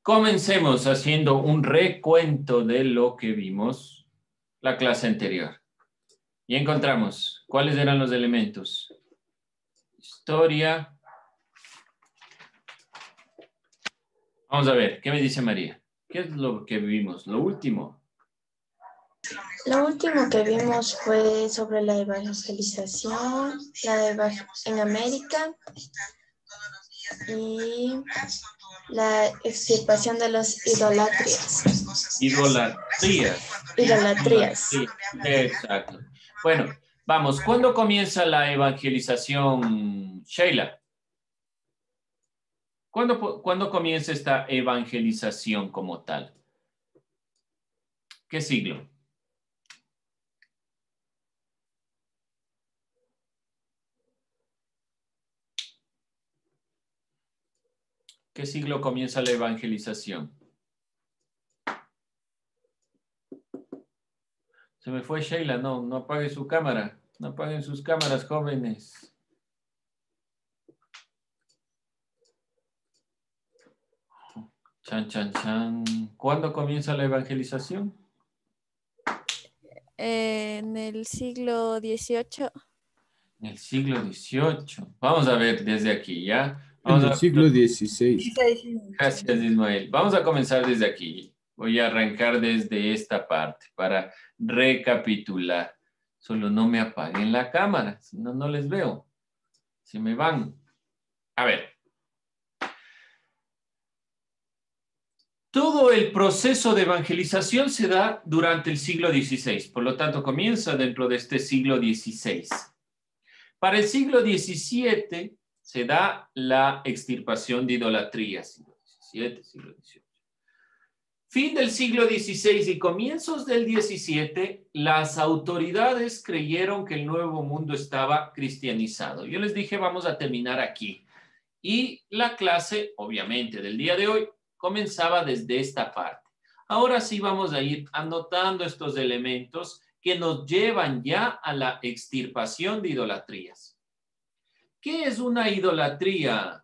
Comencemos haciendo un recuento de lo que vimos la clase anterior. Y encontramos cuáles eran los elementos. Historia. Vamos a ver, ¿qué me dice María? ¿Qué es lo que vimos? Lo último. Lo último que vimos fue sobre la evangelización, en América y la extirpación de las idolatrías. Idolatrías. Exacto. Bueno, vamos, ¿cuándo comienza la evangelización, Sheila? ¿Cuándo comienza esta evangelización como tal? ¿Qué siglo? ¿Qué siglo comienza la evangelización? Se me fue Sheila, no apague su cámara. No apaguen sus cámaras, jóvenes. Chan, chan, chan. ¿Cuándo comienza la evangelización? En el siglo XVIII. En el siglo XVIII. Vamos a ver desde aquí, ¿ya? En el siglo XVI. Gracias, Ismael. Vamos a comenzar desde aquí. Voy a arrancar desde esta parte para recapitular. Solo no me apaguen la cámara, si no, no les veo. Se me van. A ver. Todo el proceso de evangelización se da durante el siglo XVI. Por lo tanto, comienza dentro de este siglo XVI. Para el siglo XVII se da la extirpación de idolatría. Siglo XVII, siglo XVIII. Fin del siglo XVI y comienzos del XVII, las autoridades creyeron que el Nuevo Mundo estaba cristianizado. Yo les dije, vamos a terminar aquí. Y la clase, obviamente, del día de hoy, comenzaba desde esta parte. Ahora sí vamos a ir anotando estos elementos que nos llevan ya a la extirpación de idolatrías. ¿Qué es una idolatría?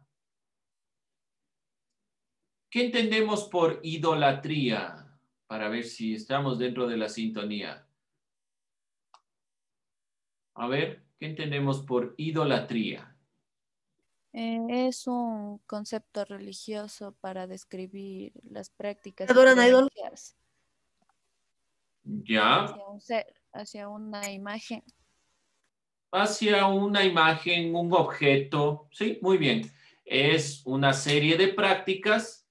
¿Qué entendemos por idolatría? Para ver si estamos dentro de la sintonía. A ver, ¿qué entendemos por idolatría? Es un concepto religioso para describir las prácticas ¿Adoran a ídolos? creencias ¿Ya? hacia un ser, hacia una imagen. Hacia una imagen, un objeto. Sí, muy bien. Es una serie de prácticas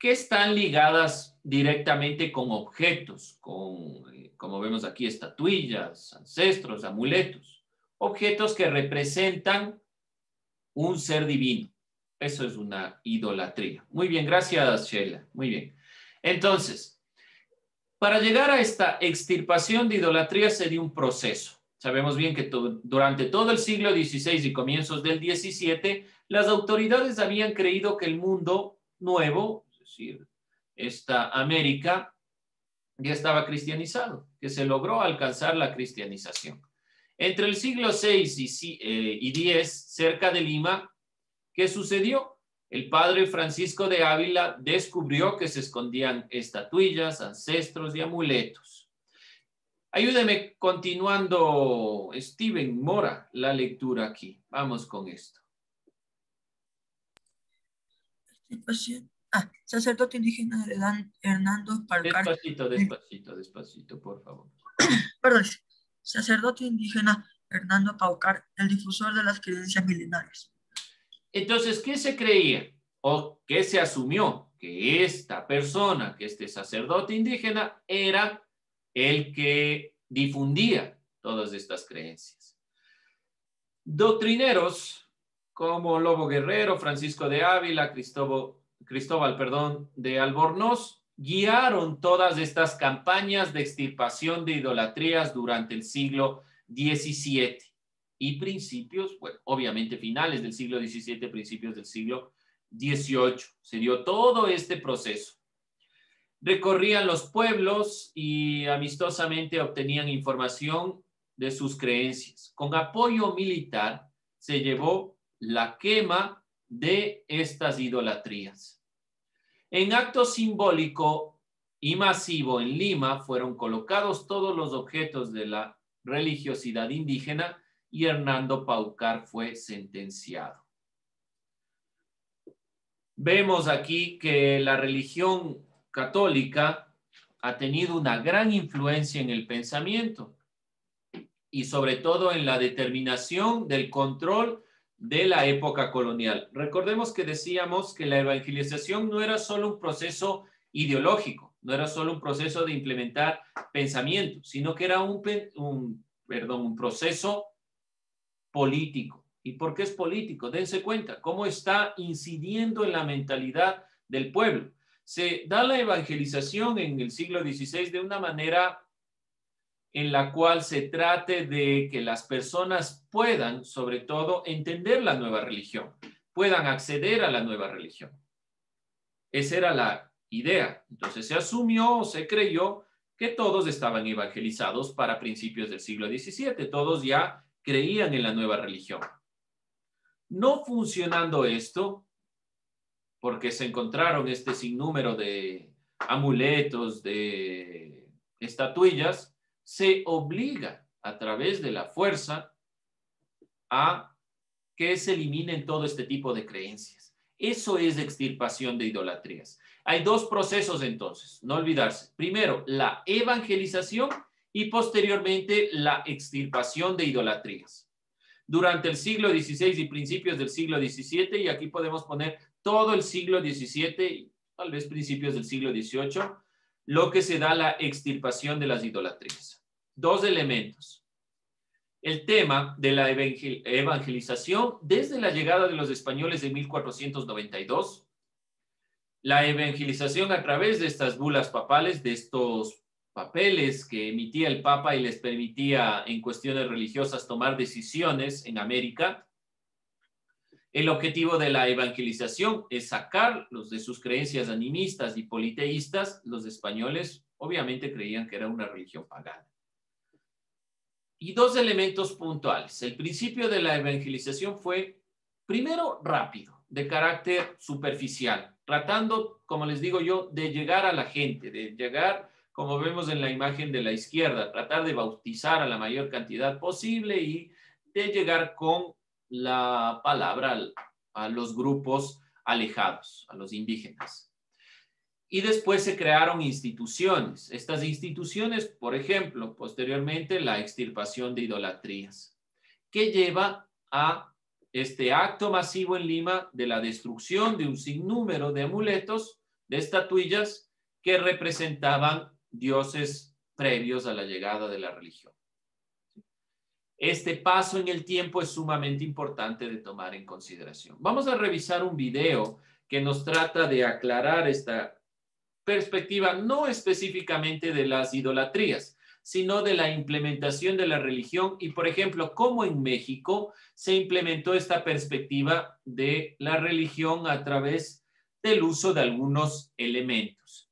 que están ligadas directamente con objetos, como vemos aquí, estatuillas, ancestros, amuletos. Objetos que representan un ser divino. Eso es una idolatría. Muy bien, gracias, Sheila. Muy bien. Entonces, para llegar a esta extirpación de idolatría se dio un proceso. Sabemos bien que durante todo el siglo XVI y comienzos del XVII, las autoridades habían creído que el mundo nuevo, es decir, esta América, ya estaba cristianizado, que se logró alcanzar la cristianización. Entre el siglo VI y X, cerca de Lima, ¿qué sucedió? El padre Francisco de Ávila descubrió que se escondían estatuillas, ancestros y amuletos. Ayúdeme continuando, Steven Mora, la lectura aquí. Vamos con esto. Sacerdote indígena Hernando Palcar. Despacito, por favor. Perdón. Sacerdote indígena Hernando Paucar, el difusor de las creencias milenarias. Entonces, ¿qué se creía? ¿O qué se asumió? Que esta persona, que este sacerdote indígena, era el que difundía todas estas creencias. Doctrineros como Lobo Guerrero, Francisco de Ávila, Cristóbal de Albornoz, guiaron todas estas campañas de extirpación de idolatrías durante el siglo XVII y principios, bueno, obviamente finales del siglo XVII, principios del siglo XVIII. Se dio todo este proceso. Recorrían los pueblos y amistosamente obtenían información de sus creencias. Con apoyo militar se llevó la quema de estas idolatrías. En acto simbólico y masivo en Lima fueron colocados todos los objetos de la religiosidad indígena y Hernando Paucar fue sentenciado. Vemos aquí que la religión católica ha tenido una gran influencia en el pensamiento y sobre todo en la determinación del control de la época colonial. Recordemos que decíamos que la evangelización no era solo un proceso ideológico, no era solo un proceso de implementar pensamiento, sino que era un proceso político. ¿Y por qué es político? Dense cuenta cómo está incidiendo en la mentalidad del pueblo. Se da la evangelización en el siglo XVI de una manera en la cual se trate de que las personas puedan, sobre todo, entender la nueva religión, puedan acceder a la nueva religión. Esa era la idea. Entonces se asumió, se creyó que todos estaban evangelizados para principios del siglo XVII, todos ya creían en la nueva religión. No funcionando esto, porque se encontraron este sinnúmero de amuletos, de estatuillas, se obliga a través de la fuerza a que se eliminen todo este tipo de creencias. Eso es extirpación de idolatrías. Hay dos procesos entonces, no olvidarse. Primero, la evangelización y posteriormente la extirpación de idolatrías. Durante el siglo XVI y principios del siglo XVII, y aquí podemos poner todo el siglo XVII y tal vez principios del siglo XVIII, lo que se da la extirpación de las idolatrías. Dos elementos. El tema de la evangelización desde la llegada de los españoles en 1492, la evangelización a través de estas bulas papales, de estos papeles que emitía el Papa y les permitía en cuestiones religiosas tomar decisiones en América. El objetivo de la evangelización es sacarlos de sus creencias animistas y politeístas. Los españoles obviamente creían que era una religión pagana. Y dos elementos puntuales. El principio de la evangelización fue, primero, rápido, de carácter superficial, tratando, como les digo yo, de llegar a la gente, de llegar, como vemos en la imagen de la izquierda, tratar de bautizar a la mayor cantidad posible y de llegar con la palabra a los grupos alejados, a los indígenas. Y después se crearon instituciones. Estas instituciones, por ejemplo, posteriormente la extirpación de idolatrías, que lleva a este acto masivo en Lima de la destrucción de un sinnúmero de amuletos, de estatuillas que representaban dioses previos a la llegada de la religión. Este paso en el tiempo es sumamente importante de tomar en consideración. Vamos a revisar un video que nos trata de aclarar esta perspectiva, no específicamente de las idolatrías, sino de la implementación de la religión y, por ejemplo, cómo en México se implementó esta perspectiva de la religión a través del uso de algunos elementos.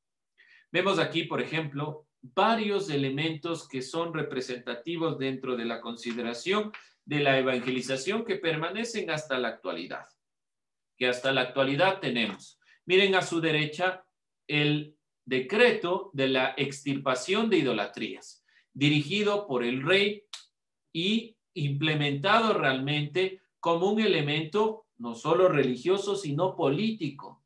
Vemos aquí, por ejemplo, varios elementos que son representativos dentro de la consideración de la evangelización que permanecen hasta la actualidad. Que hasta la actualidad tenemos. Miren a su derecha el decreto de la extirpación de idolatrías, dirigido por el rey y implementado realmente como un elemento no solo religioso, sino político.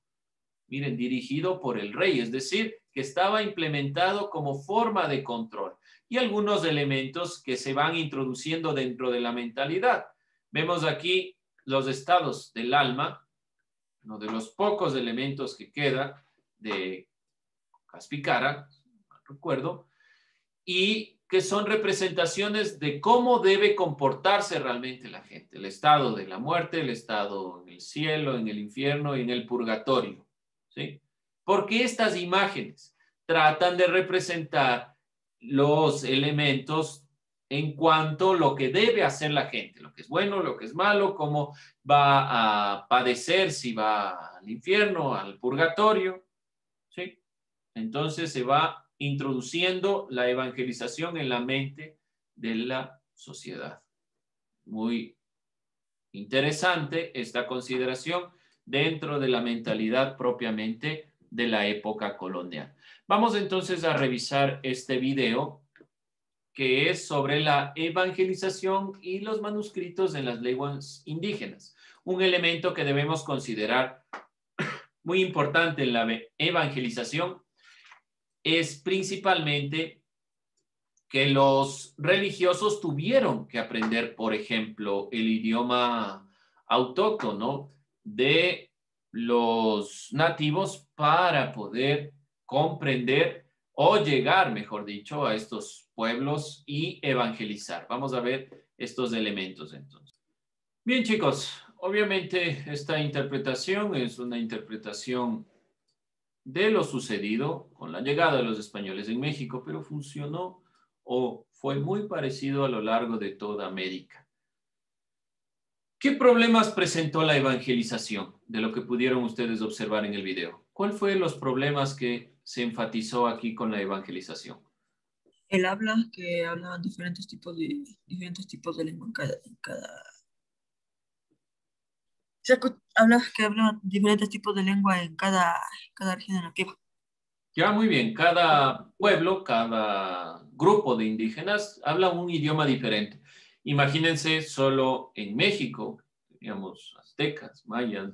Miren, dirigido por el rey, es decir, que estaba implementado como forma de control. Y algunos elementos que se van introduciendo dentro de la mentalidad. Vemos aquí los estados del alma, uno de los pocos elementos que queda de Caspicara, recuerdo, y que son representaciones de cómo debe comportarse realmente la gente, el estado de la muerte, el estado en el cielo, en el infierno y en el purgatorio, ¿sí? Porque estas imágenes tratan de representar los elementos en cuanto a lo que debe hacer la gente, lo que es bueno, lo que es malo, cómo va a padecer, si va al infierno, al purgatorio, ¿sí? Entonces se va introduciendo la evangelización en la mente de la sociedad. Muy interesante esta consideración dentro de la mentalidad propiamente de la época colonial. Vamos entonces a revisar este video que es sobre la evangelización y los manuscritos en las lenguas indígenas. Un elemento que debemos considerar muy importante en la evangelización es principalmente que los religiosos tuvieron que aprender, por ejemplo, el idioma autóctono de los nativos para poder comprender o llegar, mejor dicho, a estos pueblos y evangelizar. Vamos a ver estos elementos entonces. Bien, chicos, obviamente esta interpretación es una interpretación de lo sucedido con la llegada de los españoles en México, pero funcionó o fue muy parecido a lo largo de toda América. ¿Qué problemas presentó la evangelización de lo que pudieron ustedes observar en el video? ¿Cuáles fueron los problemas que se enfatizó aquí con la evangelización? El habla, que hablaban diferentes tipos de lengua habla que hablaban diferentes tipos de lengua en cada región nativa. Ya, muy bien. Cada pueblo, cada grupo de indígenas habla un idioma diferente. Imagínense solo en México, digamos, aztecas, mayas,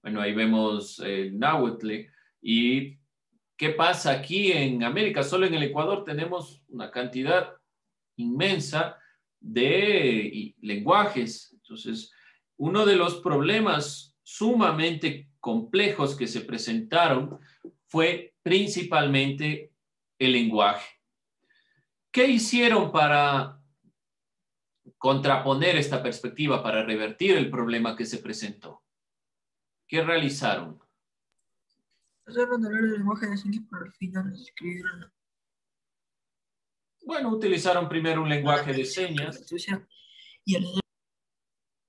bueno, ahí vemos el náhuatl. ¿Y qué pasa aquí en América? Solo en el Ecuador tenemos una cantidad inmensa de lenguajes. Entonces, uno de los problemas sumamente complejos que se presentaron fue principalmente el lenguaje. ¿Qué hicieron para contraponer esta perspectiva, para revertir el problema que se presentó? ¿Qué realizaron? Trataron de hablar del lenguaje de señas, pero al final escribieron. Bueno, utilizaron primero un lenguaje de señas.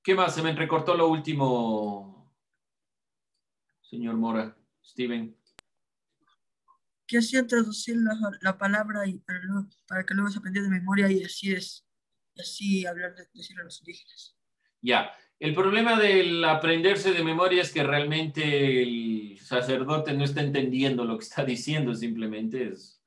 ¿Qué más? Se me recortó lo último, señor Mora. Steven. Que hacían traducir la palabra y para que luego se aprendiera de memoria y así hablar, decirlo a los indígenas. Ya, el problema del aprenderse de memoria es que realmente el sacerdote no está entendiendo lo que está diciendo, simplemente es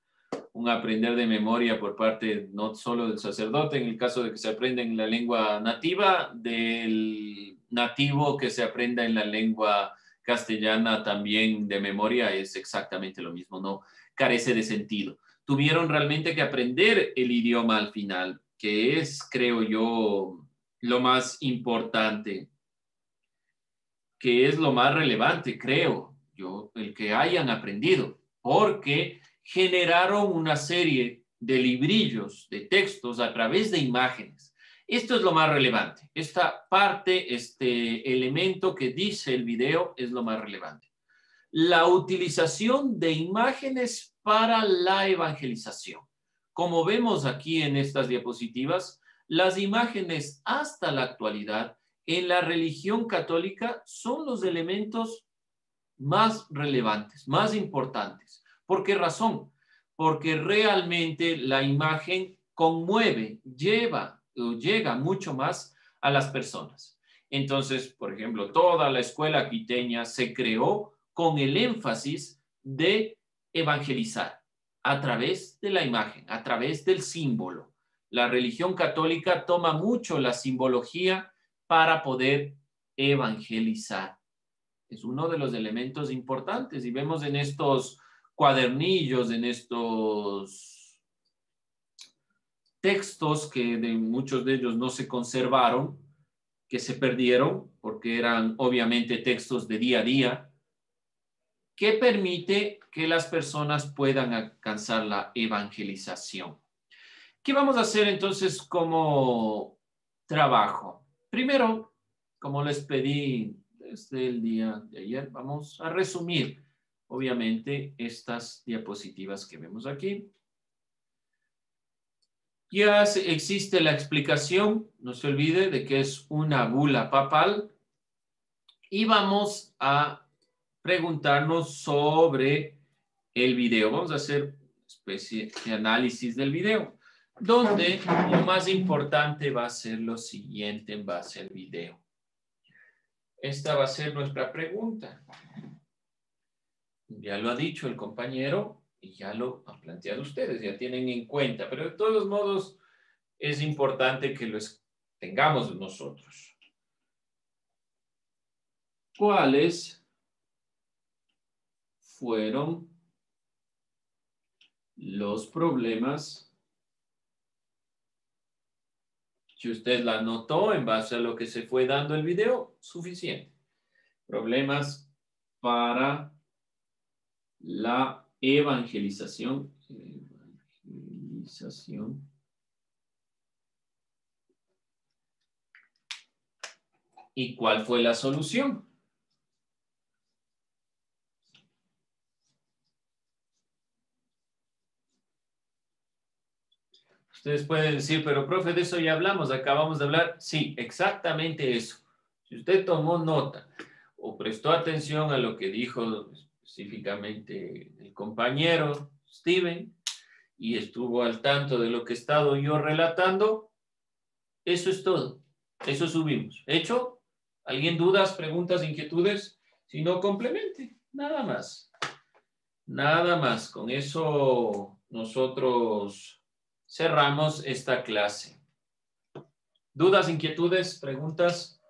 un aprender de memoria por parte no solo del sacerdote, en el caso de que se aprenda en la lengua nativa, del nativo que se aprenda en la lengua castellana también de memoria es exactamente lo mismo, no carece de sentido. Tuvieron realmente que aprender el idioma al final, que es, creo yo, lo más importante, que es lo más relevante, creo yo, el que hayan aprendido, porque generaron una serie de librillos, de textos a través de imágenes. Esto es lo más relevante. Esta parte, este elemento que dice el video es lo más relevante. La utilización de imágenes para la evangelización. Como vemos aquí en estas diapositivas, las imágenes hasta la actualidad en la religión católica son los elementos más relevantes, más importantes. ¿Por qué razón? Porque realmente la imagen conmueve, llega mucho más a las personas. Entonces, por ejemplo, toda la escuela quiteña se creó con el énfasis de evangelizar a través de la imagen, a través del símbolo. La religión católica toma mucho la simbología para poder evangelizar. Es uno de los elementos importantes y vemos en estos cuadernillos, en estos textos que muchos de ellos no se conservaron, que se perdieron porque eran obviamente textos de día a día, que permite que las personas puedan alcanzar la evangelización. ¿Qué vamos a hacer entonces como trabajo? Primero, como les pedí desde el día de ayer, vamos a resumir, obviamente, estas diapositivas que vemos aquí. Ya existe la explicación, no se olvide, de que es una bula papal. Y vamos a preguntarnos sobre el video. Vamos a hacer una especie de análisis del video, donde lo más importante va a ser lo siguiente en base al video. Esta va a ser nuestra pregunta. Ya lo ha dicho el compañero y ya lo han planteado ustedes, ya tienen en cuenta, pero de todos modos es importante que los tengamos nosotros. ¿Cuáles fueron los problemas? Si usted la notó en base a lo que se fue dando el video, suficiente. Problemas para la evangelización. ¿Y cuál fue la solución? Ustedes pueden decir, pero profe, de eso ya hablamos, acabamos de hablar. Sí, exactamente eso. Si usted tomó nota o prestó atención a lo que dijo específicamente el compañero Steven y estuvo al tanto de lo que he estado yo relatando, eso es todo. Eso subimos. ¿Hecho? ¿Alguien dudas, preguntas, inquietudes? Si no, complemente. Nada más. Nada más. Con eso nosotros cerramos esta clase. ¿Dudas, inquietudes, preguntas?